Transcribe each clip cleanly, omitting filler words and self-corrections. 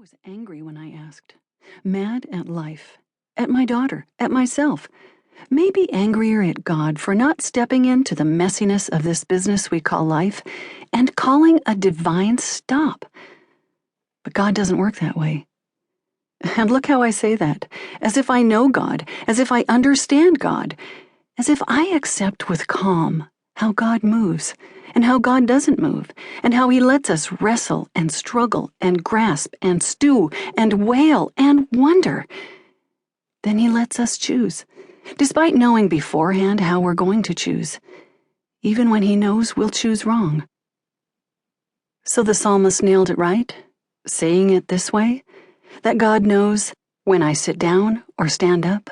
was angry when I asked, mad at life, at my daughter, at myself, maybe angrier at God for not stepping into the messiness of this business we call life and calling a divine stop. But God doesn't work that way. And look how I say that, as if I know God, as if I understand God, as if I accept with calm how God moves, and how God doesn't move, and how He lets us wrestle and struggle and grasp and stew and wail and wonder. Then He lets us choose, despite knowing beforehand how we're going to choose, even when He knows we'll choose wrong. So the psalmist nailed it right, saying it this way, that God knows when I sit down or stand up.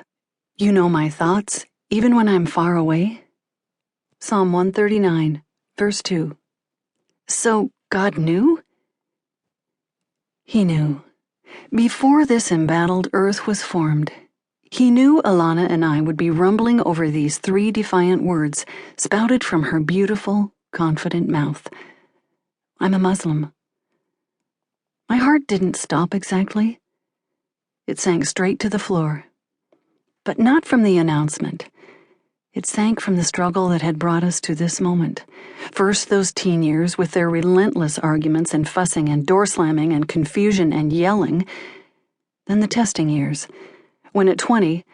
You know my thoughts, even when I'm far away. Psalm 139, verse 2. So God knew? He knew. Before this embattled earth was formed, He knew Alana and I would be rumbling over these 3 defiant words spouted from her beautiful, confident mouth. I'm a Muslim. My heart didn't stop exactly. It sank straight to the floor. But not from the announcement. It sank from the struggle that had brought us to this moment. First, those teen years with their relentless arguments and fussing and door slamming and confusion and yelling. Then the testing years, when at 20,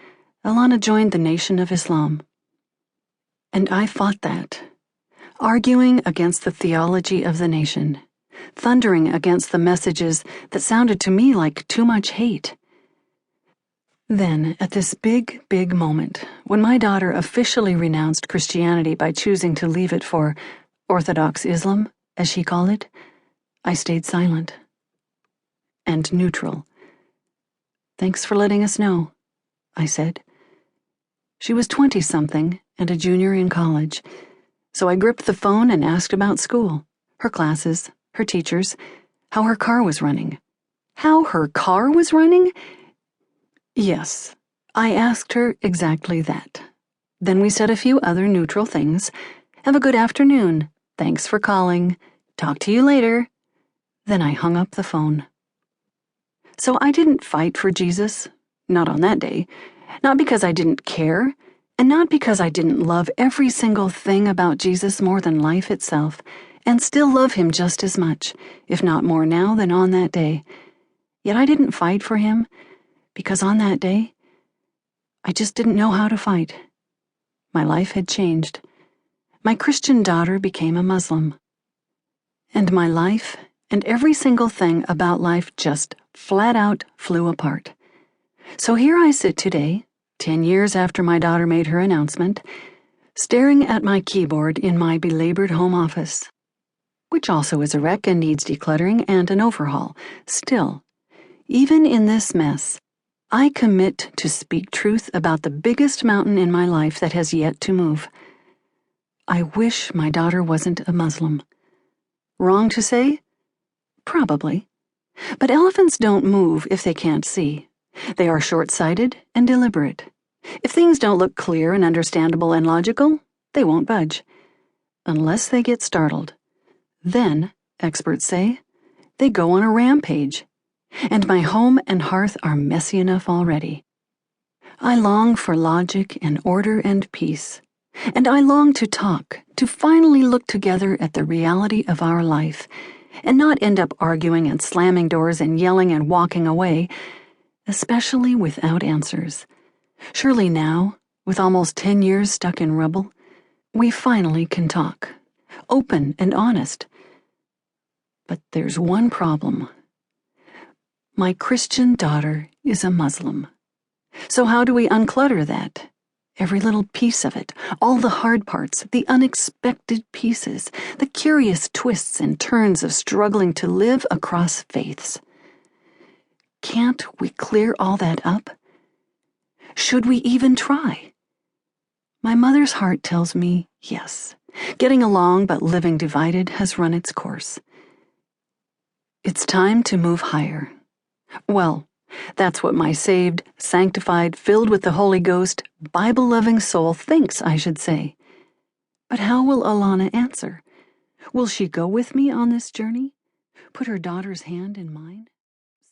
Alana joined the Nation of Islam. And I fought that, arguing against the theology of the nation, thundering against the messages that sounded to me like too much hate. Then, at this big, big moment, when my daughter officially renounced Christianity by choosing to leave it for Orthodox Islam, as she called it, I stayed silent and neutral. Thanks for letting us know, I said. She was 20-something and a junior in college, so I gripped the phone and asked about school, her classes, her teachers, how her car was running. How her car was running? Yes, I asked her exactly that. Then we said a few other neutral things. Have a good afternoon. Thanks for calling. Talk to you later. Then I hung up the phone. So I didn't fight for Jesus, not on that day, not because I didn't care, and not because I didn't love every single thing about Jesus more than life itself, and still love Him just as much, if not more now than on that day. Yet I didn't fight for Him, because on that day, I just didn't know how to fight. My life had changed. My Christian daughter became a Muslim. And my life, and every single thing about life just flat out flew apart. So here I sit today, 10 years after my daughter made her announcement, staring at my keyboard in my belabored home office, which also is a wreck and needs decluttering and an overhaul. Still, even in this mess, I commit to speak truth about the biggest mountain in my life that has yet to move. I wish my daughter wasn't a Muslim. Wrong to say? Probably. But elephants don't move if they can't see. They are short-sighted and deliberate. If things don't look clear and understandable and logical, they won't budge. Unless they get startled. Then, experts say, they go on a rampage. And my home and hearth are messy enough already. I long for logic and order and peace. And I long to talk, to finally look together at the reality of our life, and not end up arguing and slamming doors and yelling and walking away, especially without answers. Surely now, with almost 10 years stuck in rubble, we finally can talk, open and honest. But there's one problem. My Christian daughter is a Muslim. So how do we unclutter that? Every little piece of it, all the hard parts, the unexpected pieces, the curious twists and turns of struggling to live across faiths. Can't we clear all that up? Should we even try? My mother's heart tells me yes. Getting along but living divided has run its course. It's time to move higher. Well, that's what my saved, sanctified, filled with the Holy Ghost, Bible-loving soul thinks I should say. But how will Alana answer? Will she go with me on this journey? Put her daughter's hand in mine?